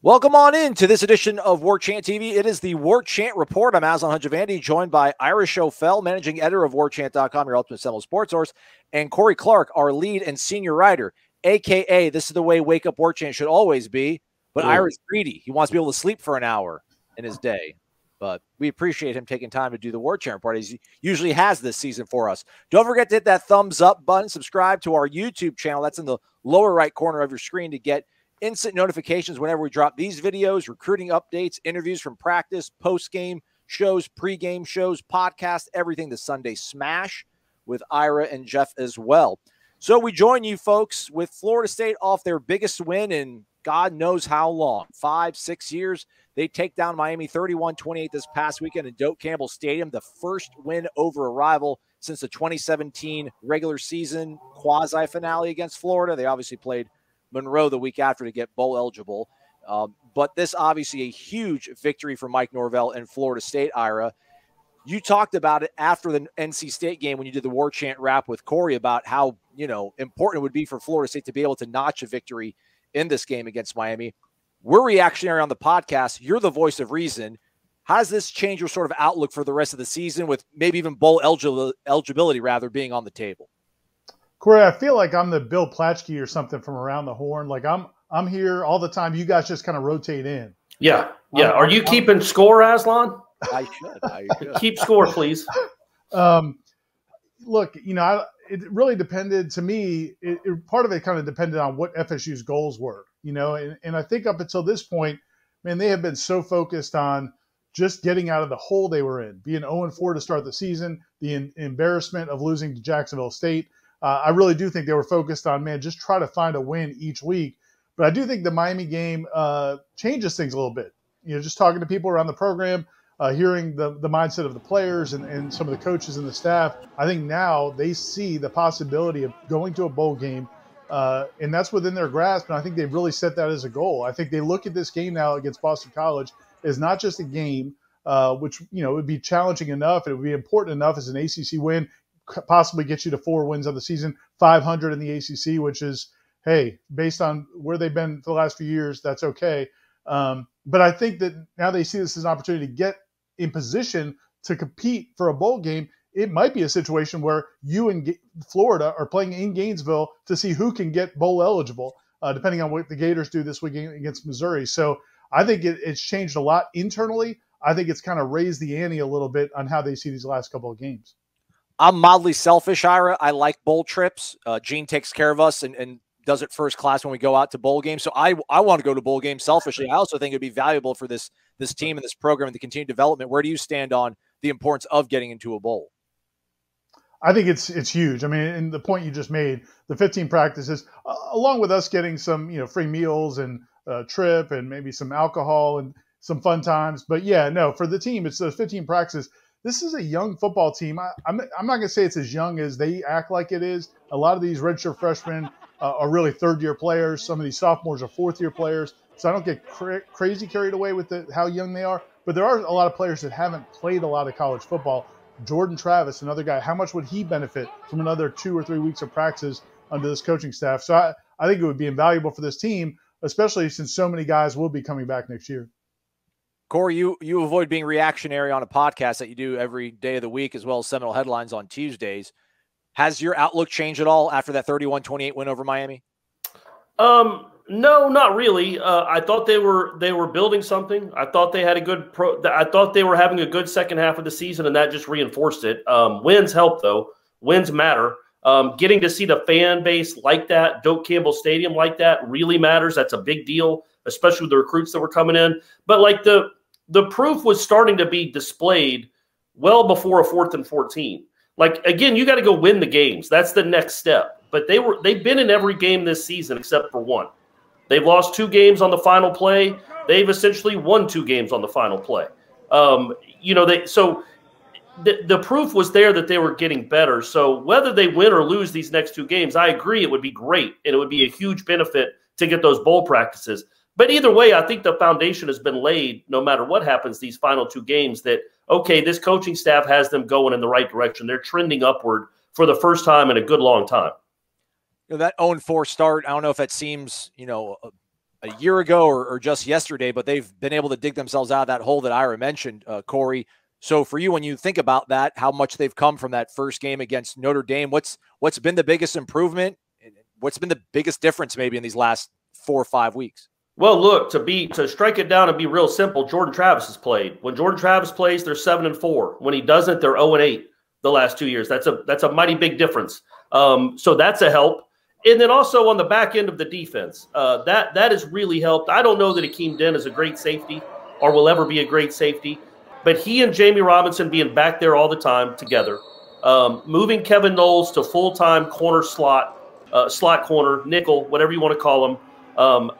Welcome on in to this edition of Warchant TV. It is the Warchant Report. I'm Aslan Hajivandi, joined by Ira Schoffel, managing editor of Warchant.com, your ultimate Seminoles sports source, and Corey Clark, our lead and senior writer, a.k.a. this is the way Wake Up Warchant should always be, but Ira's greedy. He wants to be able to sleep for an hour in his day, but we appreciate him taking time to do the Warchant Report. He usually has this season for us. Don't forget to hit that thumbs up button, subscribe to our YouTube channel. That's in the lower right corner of your screen to get instant notifications whenever we drop these videos, recruiting updates, interviews from practice, post-game shows, pre-game shows, podcasts, everything, the Sunday Smash with Ira and Jeff as well. So we join you folks with Florida State off their biggest win in God knows how long, 5-6 years. They take down Miami 31-28 this past weekend in Doak Campbell Stadium, the first win over a rival since the 2017 regular season quasi-finale against Florida. They obviously played Monroe the week after to get bowl eligible. But this obviously a huge victory for Mike Norvell and Florida State. Ira, you talked about it after the NC State game when you did the Warchant wrap with Corey about how, important it would be for Florida State to be able to notch a victory in this game against Miami. We're reactionary on the podcast. You're the voice of reason. How does this change your sort of outlook for the rest of the season with maybe even bowl eligibility rather being on the table? Corey, I feel like I'm the Bill Platchkey or something from Around the Horn. Like I'm here all the time. You guys just kind of rotate in. Yeah. Are you keeping score, Aslan? I should. Keep score, please. Look, it really depended to me. Part of it kind of depended on what FSU's goals were, and I think up until this point, man, they have been so focused on just getting out of the hole they were in, being 0-4 to start the season, the embarrassment of losing to Jacksonville State. I really do think they were focused on, just try to find a win each week. But I do think the Miami game changes things a little bit. Just talking to people around the program, hearing the mindset of the players and some of the coaches and the staff, I think now they see the possibility of going to a bowl game, and that's within their grasp. And I think they've really set that as a goal. I think they look at this game now against Boston College as not just a game, which, would be challenging enough. It would be important enough as an ACC win, possibly get you to 4 wins of the season, 500 in the ACC, which is, hey, based on where they've been for the last few years, that's okay. But I think that now they see this as an opportunity to get in position to compete for a bowl game. It might be a situation where you and Florida are playing in Gainesville to see who can get bowl eligible, depending on what the Gators do this weekend against Missouri. So I think it's changed a lot internally. I think it's kind of raised the ante a little bit on how they see these last couple of games. I'm mildly selfish, Ira. I like bowl trips. Gene takes care of us and does it first class when we go out to bowl games. So I want to go to bowl games selfishly. I also think it'd be valuable for this team and this program and the continued development. Where do you stand on the importance of getting into a bowl? I think it's huge. I mean, and the point you just made, the 15 practices, along with us getting some free meals and trip and maybe some alcohol and some fun times. But yeah, no, for the team, it's those 15 practices. This is a young football team. I'm not going to say it's as young as they act like it is. A lot of these redshirt freshmen are really third-year players. Some of these sophomores are fourth-year players. So I don't get crazy carried away with how young they are. But there are a lot of players that haven't played a lot of college football. Jordan Travis, another guy, how much would he benefit from another 2 or 3 weeks of practice under this coaching staff? So I think it would be invaluable for this team, especially since so many guys will be coming back next year. Corey, you avoid being reactionary on a podcast that you do every day of the week, as well as Seminole Headlines on Tuesdays. Has your outlook changed at all after that 31-28 win over Miami? No, not really. I thought they were building something. I thought they had a good I thought they were having a good second half of the season, and that just reinforced it. Wins help, though. Wins matter. Getting to see the fan base like that, Doak Campbell Stadium like that, really matters. That's a big deal, especially with the recruits that were coming in. But like the proof was starting to be displayed well before a 4th and 14. Like, again, you got to go win the games. That's the next step. But they've been in every game this season except for one. They've lost 2 games on the final play. They've essentially won 2 games on the final play. So the proof was there that they were getting better. So whether they win or lose these next 2 games, I agree it would be great, and it would be a huge benefit to get those bowl practices. But either way, I think the foundation has been laid no matter what happens these final 2 games that, okay, this coaching staff has them going in the right direction. They're trending upward for the first time in a good long time. That 0-4 start, I don't know if that seems, a year ago or just yesterday, but they've been able to dig themselves out of that hole that Ira mentioned, Corey. So for you, when you think about that, how much they've come from that first game against Notre Dame, what's been the biggest improvement? What's been the biggest difference maybe in these last 4 or 5 weeks? Well, look, to strike it down and be real simple, Jordan Travis has played. When Jordan Travis plays, they're 7-4. When he doesn't, they're 0-8 the last 2 years. That's a mighty big difference. So that's a help. And then also on the back end of the defense, that has really helped. I don't know that Akeem Dent is a great safety or will ever be a great safety, but he and Jamie Robinson being back there all the time together, moving Kevin Noles to full-time corner slot corner, nickel, whatever you want to call him.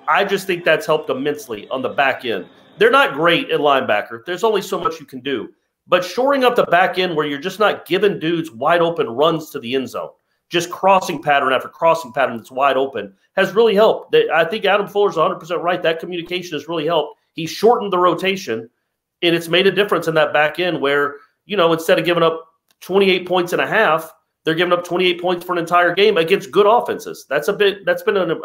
I just think that's helped immensely on the back end. They're not great at linebacker. There's only so much you can do. But shoring up the back end where you're just not giving dudes wide open runs to the end zone, just crossing pattern after crossing pattern that's wide open has really helped. I think Adam Fuller's 100% right. That communication has really helped. He shortened the rotation, and it's made a difference in that back end where, instead of giving up 28 points and a half, they're giving up 28 points for an entire game against good offenses. That's been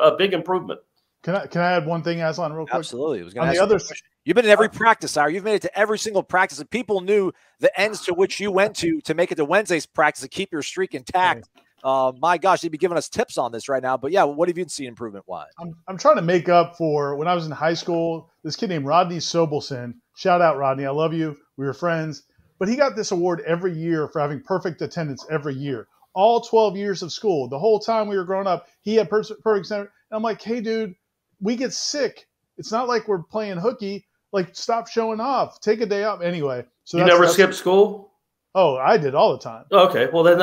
a big improvement. Can I add one thing, Aslan, real quick? Absolutely. I was going on to the other. You've been in every practice, Ira. You've made it to every single practice, and people knew the ends to which you went to make it to Wednesday's practice to keep your streak intact. My gosh, they'd be giving us tips on this right now. But yeah, what have you seen improvement-wise? I'm trying to make up for when I was in high school. This kid named Rodney Sobelson. Shout out, Rodney. I love you. We were friends. But he got this award every year for having perfect attendance every year. All 12 years of school. The whole time we were growing up, he had perfect center. And I'm like, hey, dude, we get sick. It's not like we're playing hooky. Like, stop showing off. Take a day off. Anyway. So you never skipped school? Oh, I did all the time. Okay. Well, then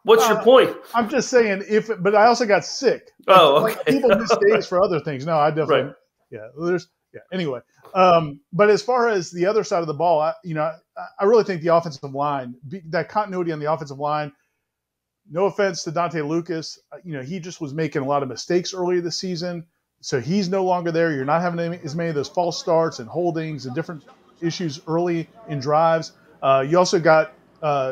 what's your point? I'm just saying but I also got sick. Oh, okay. Like, people miss days for other things. No, I definitely, right. Anyway. But as far as the other side of the ball, I really think the offensive line, that continuity on the offensive line, no offense to Dante Lucas, he just was making a lot of mistakes earlier this season. So he's no longer there. You're not having as many of those false starts and holdings and different issues early in drives. You also got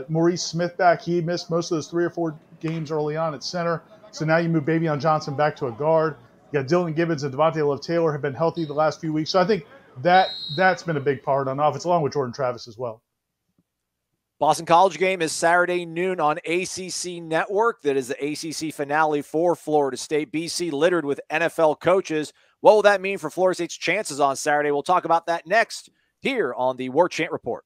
Maurice Smith back. He missed most of those 3 or 4 games early on at center. So now you move Bavion Johnson back to a guard. You got Dylan Gibbons and Devontae Love-Taylor have been healthy the last few weeks. So I think that's been a big part on offense, along with Jordan Travis as well. Boston College game is Saturday noon on ACC Network. That is the ACC finale for Florida State. BC littered with NFL coaches. What will that mean for Florida State's chances on Saturday? We'll talk about that next here on the Warchant Report.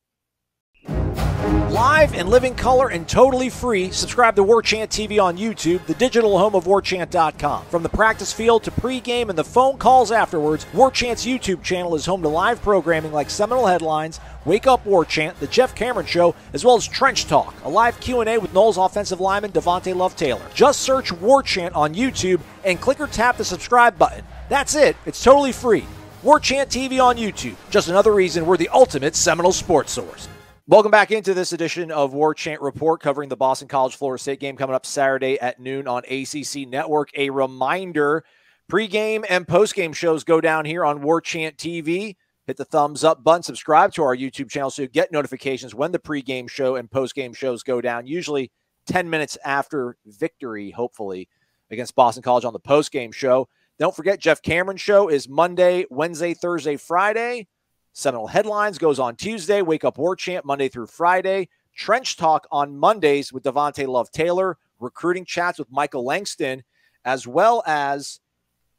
Live and living color and totally free. Subscribe to Warchant TV on YouTube, the digital home of Warchant.com. From the practice field to pregame and the phone calls afterwards, Warchant's YouTube channel is home to live programming like Seminole Headlines, Wake Up Warchant, The Jeff Cameron Show, as well as Trench Talk, a live Q&A with Noles offensive lineman Devontae Love-Taylor. Just search Warchant on YouTube and click or tap the subscribe button. That's it. It's totally free. Warchant TV on YouTube. Just another reason we're the ultimate Seminole sports source. Welcome back into this edition of Warchant Report, covering the Boston College Florida State game coming up Saturday at noon on ACC Network. A reminder, pregame and postgame shows go down here on Warchant TV. Hit the thumbs up button, subscribe to our YouTube channel so you get notifications when the pregame show and postgame shows go down, usually 10 minutes after victory, hopefully, against Boston College on the postgame show. Don't forget, Jeff Cameron Show is Monday, Wednesday, Thursday, Friday. Seminole Headlines goes on Tuesday. Wake Up Warchant Monday through Friday. Trench Talk on Mondays with Devontae Love-Taylor. Recruiting chats with Michael Langston, as well as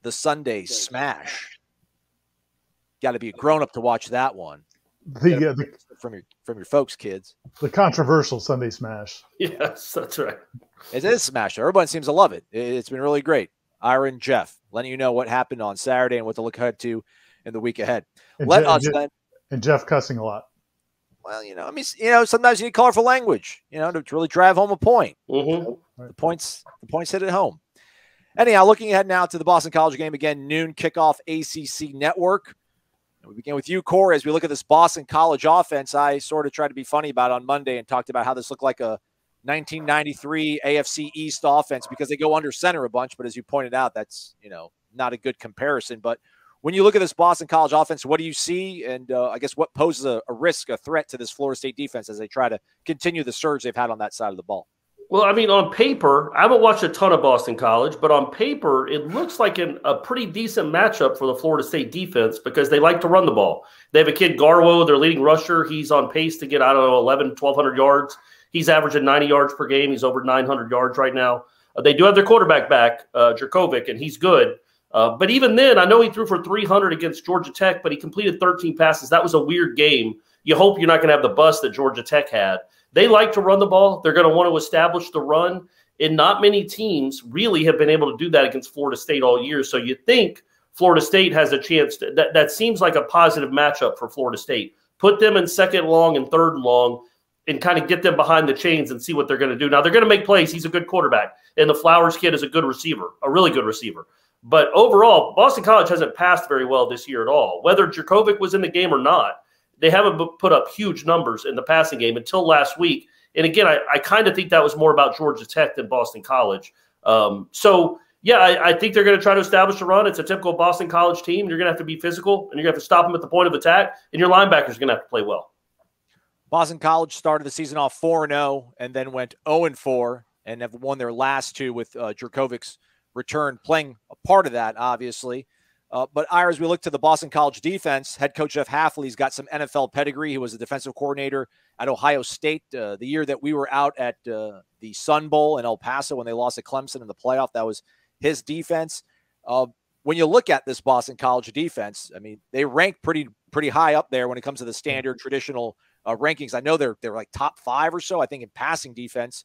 the Sunday Smash. Got to be a grown-up to watch that one. From your folks, kids. The controversial Sunday Smash. Yes, that's right. It is Smash. Everybody seems to love it. It's been really great. Ira and Jeff letting you know what happened on Saturday and what to look ahead to in the week ahead. And Jeff cussing a lot. Well, sometimes you need colorful language, to really drive home a point. Mm-hmm. The points hit it home. Anyhow, looking ahead now to the Boston College game, again, noon kickoff ACC Network. We begin with you, Corey. As we look at this Boston College offense, I sort of tried to be funny about it on Monday and talked about how this looked like a 1993 AFC East offense because they go under center a bunch. But as you pointed out, that's, not a good comparison. But when you look at this Boston College offense, what do you see? And I guess what poses a risk, a threat to this Florida State defense as they try to continue the surge they've had on that side of the ball? Well, I mean, on paper, I haven't watched a ton of Boston College, but on paper, it looks like a pretty decent matchup for the Florida State defense because they like to run the ball. They have a kid, Garwo, their leading rusher. He's on pace to get, 1,200 yards. He's averaging 90 yards per game. He's over 900 yards right now. They do have their quarterback back, Jerkovic, and he's good. But even then, I know he threw for 300 against Georgia Tech, but he completed 13 passes. That was a weird game. You hope you're not going to have the bust that Georgia Tech had. They like to run the ball. They're going to want to establish the run. And not many teams really have been able to do that against Florida State all year. So you think Florida State has a chance. That seems like a positive matchup for Florida State. Put them in second long and third and long and kind of get them behind the chains and see what they're going to do. Now, they're going to make plays. He's a good quarterback. And the Flowers kid is a good receiver, a really good receiver. But overall, Boston College hasn't passed very well this year at all. Whether Jerkovic was in the game or not, they haven't put up huge numbers in the passing game until last week. And again, I kind of think that was more about Georgia Tech than Boston College. I think they're going to try to establish a run. It's a typical Boston College team. You're going to have to be physical, and you're going to have to stop them at the point of attack, and your linebackers are going to have to play well. Boston College started the season off 4-0 and then went 0-4 and have won their last two with Jerkovic's return playing a part of that, obviously. But Ira, as we look to the Boston College defense, head coach Jeff Hafley's got some NFL pedigree. He was the defensive coordinator at Ohio State the year that we were out at the Sun Bowl in El Paso when they lost to Clemson in the playoff. That was his defense. When you look at this Boston College defense, I mean, they rank pretty high up there when it comes to the standard traditional rankings. I know they're like top 5 or so, I think, in passing defense.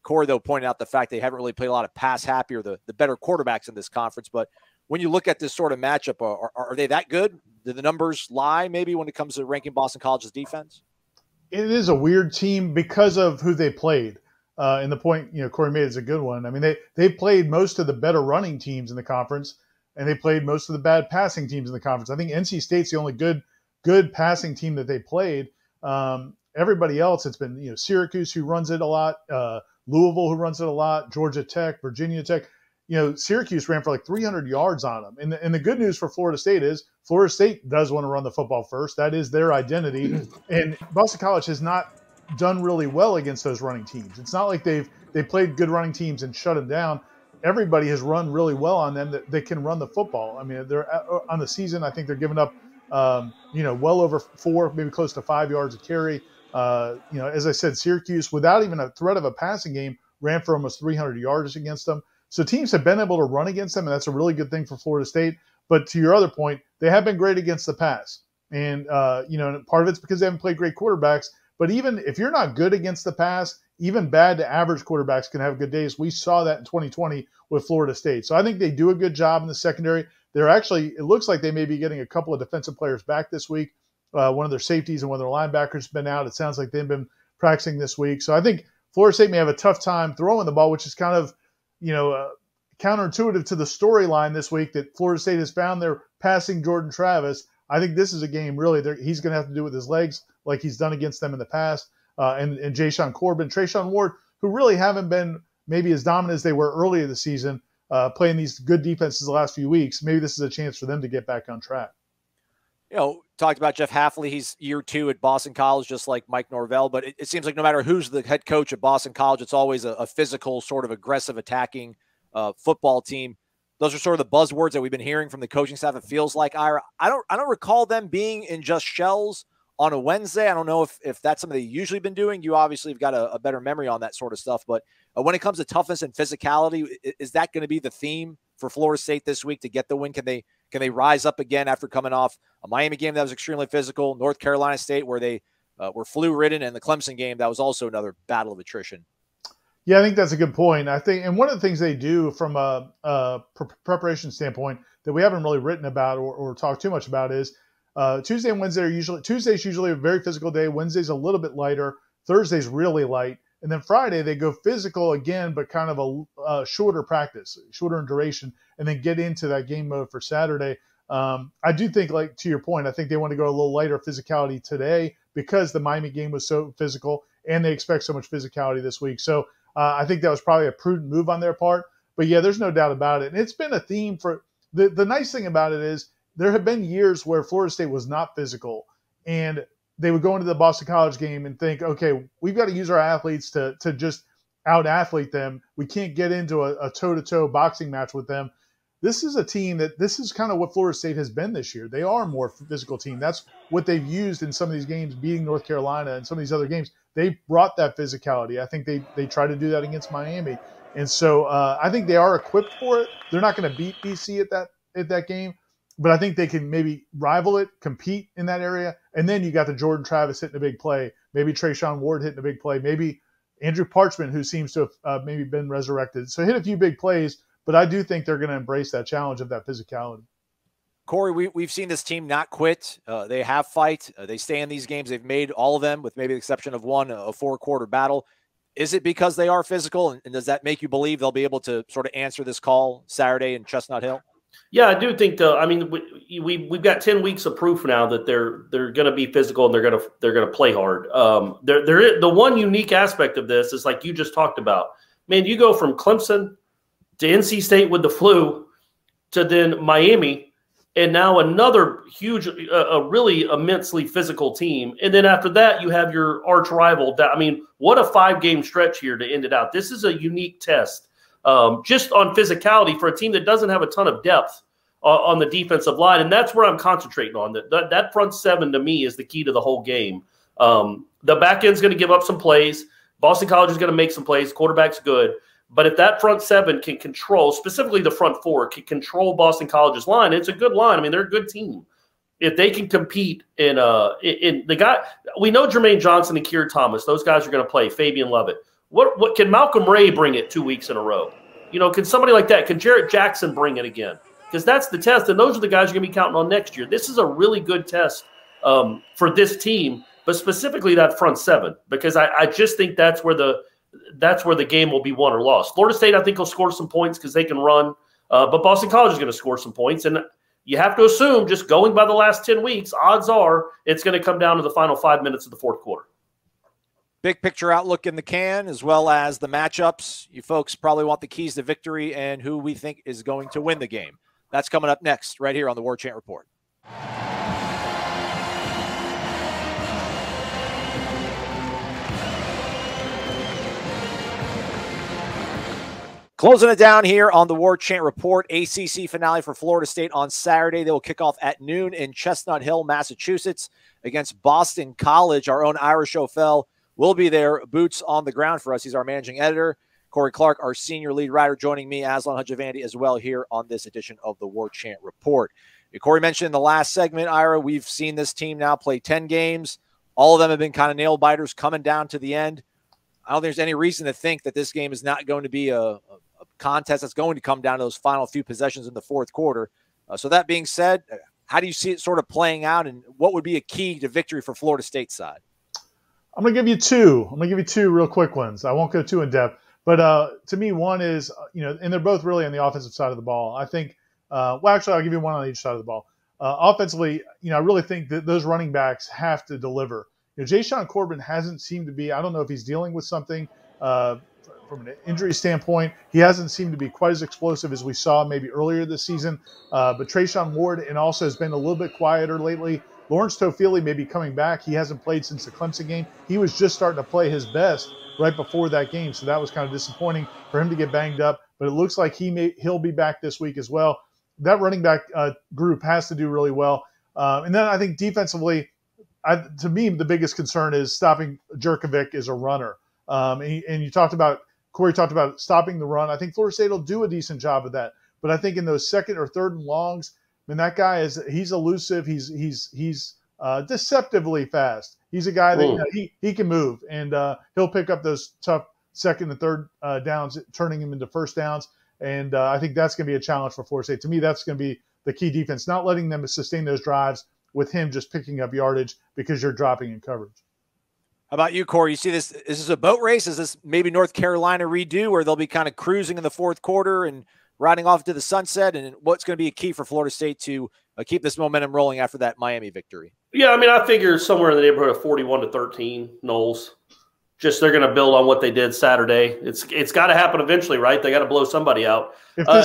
Corey, though, pointed out the fact they haven't really played a lot of pass happy or the better quarterbacks in this conference. But when you look at this sort of matchup, are they that good? Do the numbers lie maybe when it comes to ranking Boston College's defense? It is a weird team because of who they played. And the point, Corey made is a good one. I mean, they played most of the better running teams in the conference, and they played most of the bad passing teams in the conference. I think NC State's the only good passing team that they played. Everybody else, it's been Syracuse, who runs it a lot, Louisville, who runs it a lot, Georgia Tech, Virginia Tech. Syracuse ran for like 300 yards on them. And the good news for Florida State is Florida State does want to run the football first. That is their identity. And Boston College has not done really well against those running teams. It's not like they played good running teams and shut them down. Everybody has run really well on them that they can run the football. I mean, they're on the season, I think they're giving up, well over 4, maybe close to 5 yards a carry. As I said, Syracuse, without even a threat of a passing game, ran for almost 300 yards against them. So teams have been able to run against them, and that's a really good thing for Florida State. But to your other point, they have been great against the pass. And, part of it's because they haven't played great quarterbacks. But even if you're not good against the pass, even bad to average quarterbacks can have good days. We saw that in 2020 with Florida State. So I think they do a good job in the secondary. It looks like they may be getting a couple of defensive players back this week. One of their safeties and one of their linebackers has been out. It sounds like they've been practicing this week. So I think Florida State may have a tough time throwing the ball, which is kind of, counterintuitive to the storyline this week that Florida State has found their passing Jordan Travis. I think this is a game really he's going to have to do with his legs like he's done against them in the past. And Jayshon Corbin, Trayshawn Ward, who really haven't been maybe as dominant as they were early in the season, playing these good defenses the last few weeks. Maybe this is a chance for them to get back on track. Talked about Jeff Hafley. He's year 2 at Boston College, just like Mike Norvell. But it seems like no matter who's the head coach at Boston College, it's always a physical, sort of aggressive, attacking football team. Those are sort of the buzzwords that we've been hearing from the coaching staff. It feels like, Ira, I don't recall them being in just shells on a Wednesday. I don't know if that's something they've usually been doing. You obviously have got a better memory on that sort of stuff. But when it comes to toughness and physicality, is that going to be the theme for Florida State this week to get the win? Can they rise up again after coming off a Miami game that was extremely physical, North Carolina State where they were flu-ridden, and the Clemson game that was also another battle of attrition? Yeah, I think that's a good point. I think, and one of the things they do from a preparation standpoint that we haven't really written about or talked too much about is Tuesday and Wednesday Tuesday's usually a very physical day. Wednesday's a little bit lighter. Thursday's really light. And then Friday, they go physical again, but kind of a shorter practice, shorter in duration, and then get into that game mode for Saturday. I do think, like to your point, I think they want to go a little lighter physicality today because the Miami game was so physical, and they expect so much physicality this week. So I think that was probably a prudent move on their part. But, yeah, there's no doubt about it. And it's been a theme for the nice thing about it is there have been years where Florida State was not physical, and they would go into the Boston College game and think, okay, we've got to use our athletes to just out-athlete them. We can't get into a toe-to-toe boxing match with them. This is a team this is kind of what Florida State has been this year. They are a more physical team. That's what they've used in some of these games, beating North Carolina and some of these other games. They brought that physicality. I think they try to do that against Miami. And so I think they are equipped for it. They're not going to beat BC at that game, but I think they can maybe rival it, compete in that area. And then you got the Jordan Travis hitting a big play, maybe Trayshawn Ward hitting a big play, maybe Andrew Parchment, who seems to have maybe been resurrected. So hit a few big plays, but I do think they're going to embrace that challenge of that physicality. Corey, we've seen this team not quit. They have fight. They stay in these games. They've made all of them, with maybe the exception of one, a 4-quarter battle. Is it because they are physical, and does that make you believe they'll be able to sort of answer this call Saturday in Chestnut Hill? Yeah, I do think. I mean, we've got 10 weeks of proof now that they're going to be physical and they're going to play hard. The one unique aspect of this is, like you just talked about. Man, you go from Clemson to NC State with the flu to then Miami, and now another huge, a really immensely physical team. And then after that, you have your arch rival. I mean, what a 5-game stretch here to end it out. This is a unique test. Just on physicality for a team that doesn't have a ton of depth on the defensive line. And that's where I'm concentrating on. That front seven, to me, is the key to the whole game. The back end's going to give up some plays. Boston College is going to make some plays. Quarterback's good. But if that front seven can control, specifically the front four, can control Boston College's line, it's a good line. I mean, they're a good team. If they can compete in the guy, we know Jermaine Johnson and Keir Thomas, those guys are going to play. Fabian Lovett. What can Malcolm Ray bring it 2 weeks in a row? Can somebody like that? Can Jarrett Jackson bring it again? Because that's the test, and those are the guys you're going to be counting on next year. This is a really good test for this team, but specifically that front seven, because I just think that's where the game will be won or lost. Florida State, I think, will score some points because they can run, but Boston College is going to score some points, and you have to assume, just going by the last 10 weeks, odds are it's going to come down to the final 5 minutes of the fourth quarter. Big picture outlook in the can, as well as the matchups. You folks probably want the keys to victory and who we think is going to win the game. That's coming up next, right here on the Warchant Report. Closing it down here on the Warchant Report. ACC finale for Florida State on Saturday. They will kick off at noon in Chestnut Hill, Massachusetts, against Boston College. Our own Ira Schoffel will be there, boots on the ground for us. He's our managing editor. Corey Clark, our senior lead writer, joining me, Aslan Hajivandi, as well here on this edition of the Warchant Report. Corey mentioned in the last segment, Ira, we've seen this team now play 10 games. All of them have been kind of nail biters coming down to the end. I don't think there's any reason to think that this game is not going to be a contest that's going to come down to those final few possessions in the fourth quarter. So that being said, how do you see it sort of playing out, and what would be a key to victory for Florida State's side? I'm going to give you two. I'm going to give you two real quick ones. I won't go too in depth. But to me, one is, and they're both really on the offensive side of the ball. I think, actually, I'll give you one on each side of the ball. Offensively, I really think that those running backs have to deliver. Jayshon Corbin hasn't seemed to be, I don't know if he's dealing with something from an injury standpoint. He hasn't seemed to be quite as explosive as we saw maybe earlier this season. But Trayshawn Ward and also has been a little bit quieter lately. Lawrence Toafili may be coming back. He hasn't played since the Clemson game. He was just starting to play his best right before that game, so that was kind of disappointing for him to get banged up. But it looks like he'll be back this week as well. That running back group has to do really well. And then I think defensively, to me, the biggest concern is stopping Jurkovic as a runner. And Corey talked about stopping the run. I think Florida State will do a decent job of that. But I think in those second or third and longs, that guy he's elusive. He's deceptively fast. He's a guy that he can move, and he'll pick up those tough second and third downs, turning him into first downs. And I think that's going to be a challenge for Florida State. To me, that's going to be the key defense, not letting them sustain those drives with him just picking up yardage because you're dropping in coverage. How about you, Corey? You see this? Is this a boat race? Is this maybe North Carolina redo, where they'll be kind of cruising in the fourth quarter and riding off to the sunset? And what's going to be a key for Florida State to keep this momentum rolling after that Miami victory? Yeah, I figure somewhere in the neighborhood of 41-13, Noles. Just they're going to build on what they did Saturday. It's got to happen eventually, right? They got to blow somebody out. I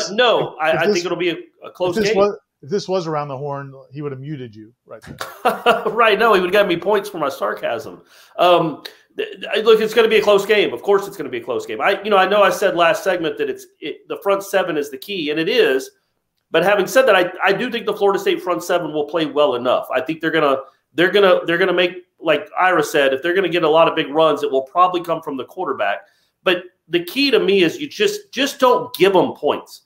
think it'll be a close game. if this was around the horn, he would have muted you right there. Right. No, he would have gotten me points for my sarcasm. Look, it's going to be a close game. Of course, it's going to be a close game. I know I said last segment that the front seven is the key, and it is. But having said that, I do think the Florida State front seven will play well enough. I think they're gonna make, like Ira said, if they're gonna get a lot of big runs, it will probably come from the quarterback. But the key to me is you just don't give them points.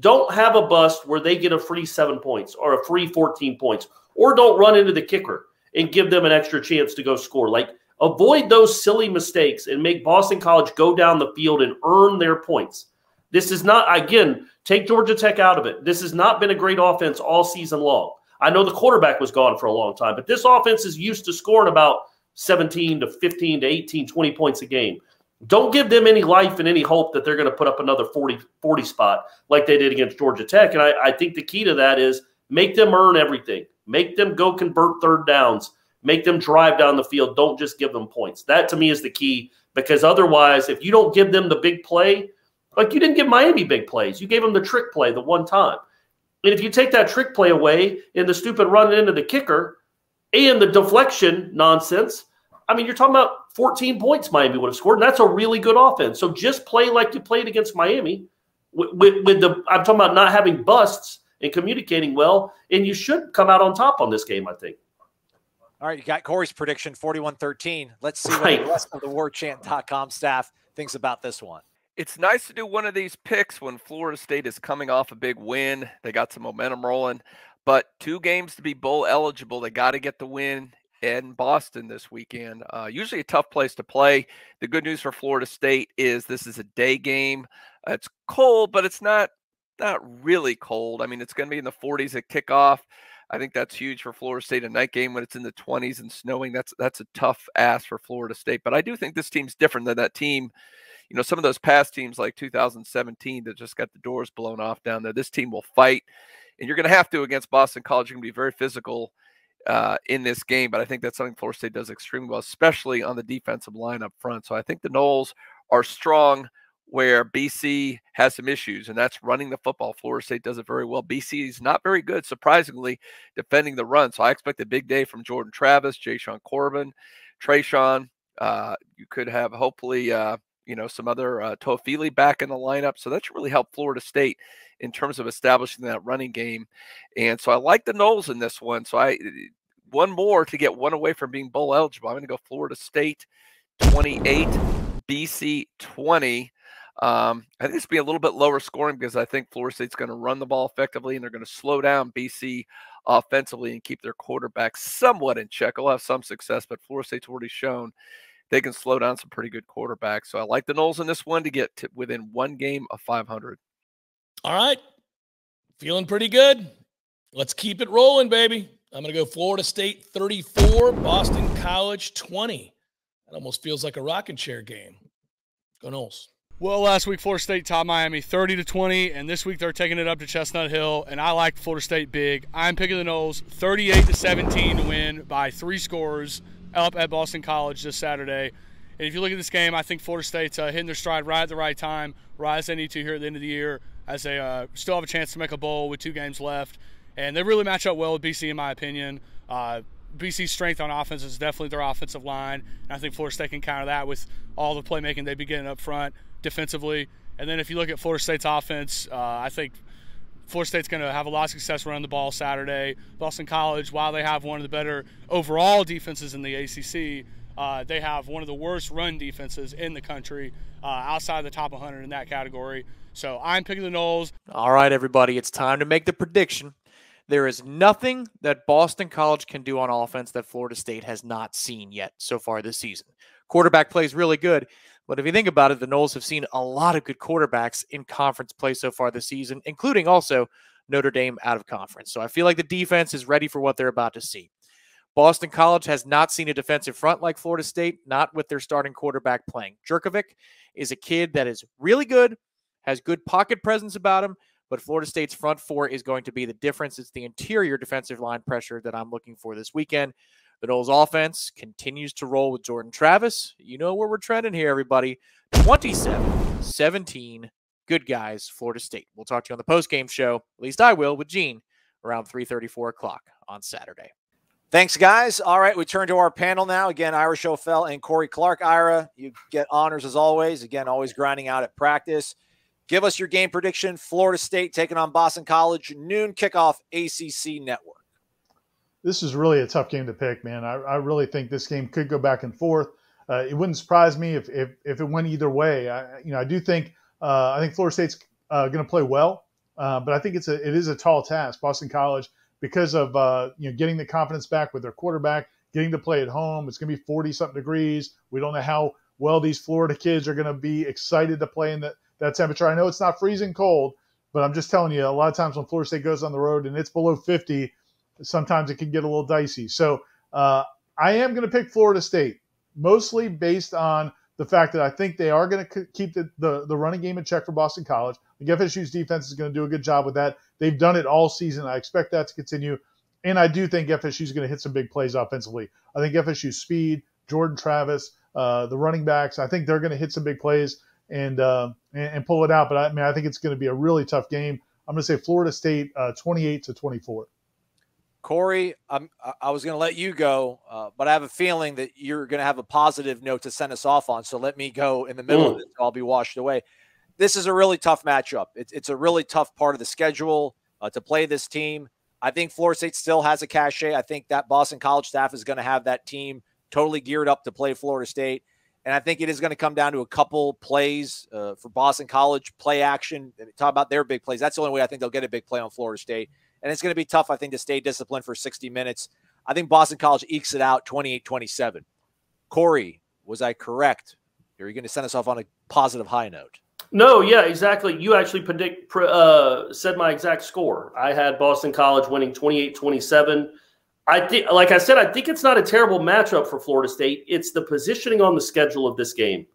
Don't have a bust where they get a free 7 points or a free 14 points, or don't run into the kicker and give them an extra chance to go score. Like, avoid those silly mistakes and make Boston College go down the field and earn their points. This is not, again, take Georgia Tech out of it. This has not been a great offense all season long. I know the quarterback was gone for a long time, but this offense is used to scoring about 17 to 15 to 18, 20 points a game. Don't give them any life and any hope that they're going to put up another 40 spot like they did against Georgia Tech. And I think the key to that is make them earn everything. Make them go convert third downs. Make them drive down the field. Don't just give them points. That, to me, is the key, because otherwise, if you don't give them the big play, like you didn't give Miami big plays. You gave them the trick play the one time. And if you take that trick play away and the stupid run into the kicker and the deflection nonsense, I mean, you're talking about 14 points Miami would have scored, and that's a really good offense. So just play like you played against Miami. I'm talking about not having busts and communicating well, and you should come out on top on this game, I think. All right, you got Corey's prediction, 41-13. Let's see what the rest of the Warchant.com staff thinks about this one. It's nice to do one of these picks when Florida State is coming off a big win. They got some momentum rolling, but 2 games to be bowl eligible. They got to get the win in Boston this weekend. Usually a tough place to play. The good news for Florida State is this is a day game. It's cold, but it's not really cold. I mean, it's going to be in the 40s at kickoff. I think that's huge for Florida State. A night game when it's in the 20s and snowing, that's a tough ask for Florida State. But I do think this team's different than that team. You know, some of those past teams like 2017 that just got the doors blown off down there, this team will fight. And you're going to have to against Boston College. You're going to be very physical in this game. But I think that's something Florida State does extremely well, especially on the defensive line up front. So I think the Noles are strong where BC has some issues, and that's running the football. Florida State does it very well. BC is not very good, surprisingly, defending the run. So I expect a big day from Jordan Travis, Jayshon Corbin, Trayshawn. You could have hopefully some other Toafili back in the lineup. So that should really help Florida State in terms of establishing that running game. And so I like the Noles in this one. So one more to get one away from being bowl eligible. I'm going to go Florida State 28, BC 20. I think it's be a little bit lower scoring because I think Florida State's going to run the ball effectively, and they're going to slow down BC offensively and keep their quarterback somewhat in check. They'll have some success, but Florida State's already shown they can slow down some pretty good quarterbacks. So I like the Noles in this one to get to within one game of 500. All right. Feeling pretty good. Let's keep it rolling, baby. I'm going to go Florida State 34, Boston College 20. That almost feels like a rocking chair game. Go Noles. Well, last week Florida State topped Miami 30-20, and this week they're taking it up to Chestnut Hill, and I like Florida State big. I'm picking the Noles 38-17 to win by 3 scores up at Boston College this Saturday. And if you look at this game, I think Florida State's hitting their stride right at the right time, right as they need to here at the end of the year, as they still have a chance to make a bowl with 2 games left. And they really match up well with BC, in my opinion. BC's strength on offense is definitely their offensive line, and I think Florida State can counter that with all the playmaking they've been getting up front defensively. And then if you look at Florida State's offense, I think Florida State's going to have a lot of success running the ball Saturday. Boston College, while they have one of the better overall defenses in the ACC, they have one of the worst run defenses in the country, outside the top 100 in that category. So I'm picking the Noles. All right, everybody, it's time to make the prediction. There is nothing that Boston College can do on offense that Florida State has not seen yet so far this season. Quarterback play is really good, but if you think about it, the Noles have seen a lot of good quarterbacks in conference play so far this season, including also Notre Dame out of conference. So I feel like the defense is ready for what they're about to see. Boston College has not seen a defensive front like Florida State, not with their starting quarterback playing. Jurkovic is a kid that is really good, has good pocket presence about him, but Florida State's front 4 is going to be the difference. It's the interior defensive line pressure that I'm looking for this weekend. The Noles offense continues to roll with Jordan Travis. You know where we're trending here, everybody. 27-17. Good guys, Florida State. We'll talk to you on the postgame show. At least I will, with Gene, around 3:30, 4 o'clock on Saturday. Thanks, guys. All right, we turn to our panel now. Again, Ira Schoffel and Corey Clark. Ira, you get honors as always. Again, always grinding out at practice. Give us your game prediction. Florida State taking on Boston College, noon kickoff, ACC Network. This is really a tough game to pick, man. I really think this game could go back and forth. It wouldn't surprise me if it went either way. I do think I think Florida State's going to play well, but I think it is a tall task. Boston College, because of getting the confidence back with their quarterback, getting to play at home. It's going to be 40-something degrees. We don't know how well these Florida kids are going to be excited to play in that temperature. I know it's not freezing cold, but I'm just telling you, a lot of times when Florida State goes on the road and it's below 50, sometimes it can get a little dicey. So I am going to pick Florida State, mostly based on the fact that I think they are going to keep the running game in check for Boston College. I think FSU's defense is going to do a good job with that. They've done it all season. I expect that to continue. And I do think FSU is going to hit some big plays offensively. I think FSU's speed, Jordan Travis, the running backs, I think they're going to hit some big plays and pull it out. But I think it's going to be a really tough game. I'm going to say Florida State 28-24. Corey, I was going to let you go, but I have a feeling that you're going to have a positive note to send us off on. So let me go in the middle of it. I'll be washed away. This is a really tough matchup. It's a really tough part of the schedule to play this team. I think Florida State still has a cachet. I think that Boston College staff is going to have that team totally geared up to play Florida State. And I think it is going to come down to a couple plays for Boston College, play action. Talk about their big plays. That's the only way I think they'll get a big play on Florida State. And it's going to be tough, I think, to stay disciplined for 60 minutes. I think Boston College ekes it out 28-27. Corey, was I correct? Are you going to send us off on a positive high note? No, yeah, exactly. You actually said my exact score. I had Boston College winning 28-27. I think, like I said, I think it's not a terrible matchup for Florida State. It's the positioning on the schedule of this game.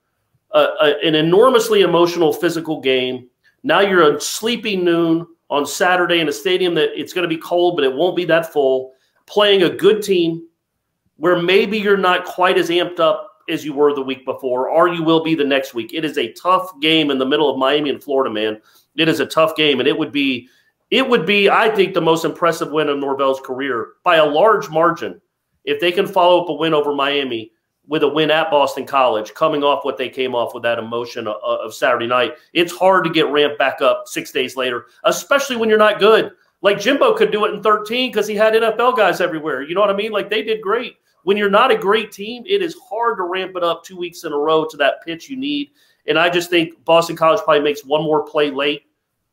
An enormously emotional, physical game. Now you're a sleepy noon on Saturday in a stadium that it's going to be cold, but it won't be that full, playing a good team where maybe you're not quite as amped up as you were the week before, or you will be the next week. It is a tough game in the middle of Miami and Florida, man. It is a tough game, and it would be, I think, the most impressive win of Norvell's career by a large margin if they can follow up a win over Miami with a win at Boston College, coming off what they came off with that emotion of Saturday night. It's hard to get ramped back up 6 days later, especially when you're not good. Like Jimbo could do it in 13 because he had NFL guys everywhere. You know what I mean? Like they did great. When you're not a great team, it is hard to ramp it up 2 weeks in a row to that pitch you need. And I just think Boston College probably makes one more play late,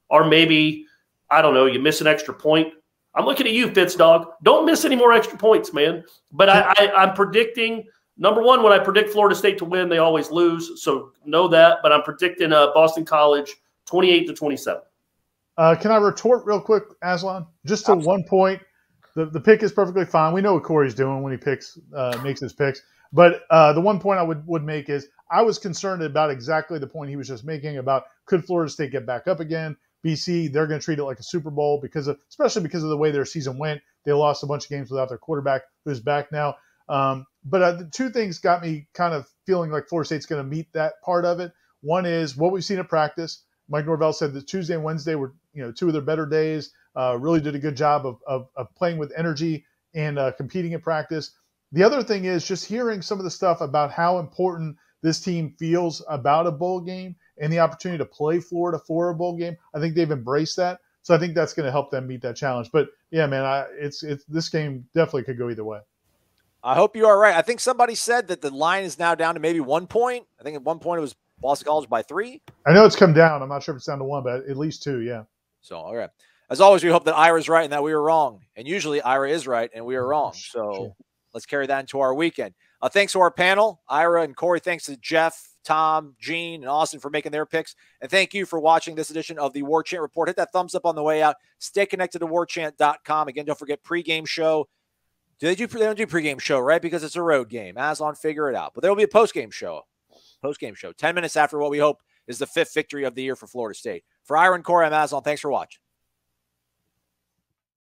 or maybe, I don't know, you miss an extra point. I'm looking at you, Fitzdog. Don't miss any more extra points, man. But I'm predicting – number one, when I predict Florida State to win, they always lose. So know that. But I'm predicting Boston College 28-27. Can I retort real quick, Aslan? Just to one point, the pick is perfectly fine. We know what Corey's doing when he makes his picks. But the one point I would make is I was concerned about exactly the point he was just making about could Florida State get back up again. BC, they're going to treat it like a Super Bowl especially because of the way their season went. They lost a bunch of games without their quarterback, who's back now. But the two things got me kind of feeling like Florida State's going to meet that part of it. One is what we've seen at practice. Mike Norvell said that Tuesday and Wednesday were two of their better days. Really did a good job of playing with energy and competing at practice. The other thing is just hearing some of the stuff about how important this team feels about a bowl game and the opportunity to play Florida for a bowl game. I think they've embraced that. So I think that's going to help them meet that challenge. But yeah, man, it's this game definitely could go either way. I hope you are right. I think somebody said that the line is now down to maybe 1 point. I think at one point it was Boston College by 3. I know it's come down. I'm not sure if it's down to 1, but at least 2, yeah. So, all right. As always, we hope that Ira's right and that we were wrong. And usually Ira is right and we are wrong. So let's carry that into our weekend. Thanks to our panel, Ira and Corey. Thanks to Jeff, Tom, Gene, and Austin for making their picks. And thank you for watching this edition of the Warchant Report. Hit that thumbs up on the way out. Stay connected to warchant.com. Again, don't forget pregame show. They don't do pregame show, right? Because it's a road game. Aslan, figure it out. But there will be a postgame show. 10 minutes after what we hope is the 5th victory of the year for Florida State. For Ira and Corey, I'm Aslan. Thanks for watching.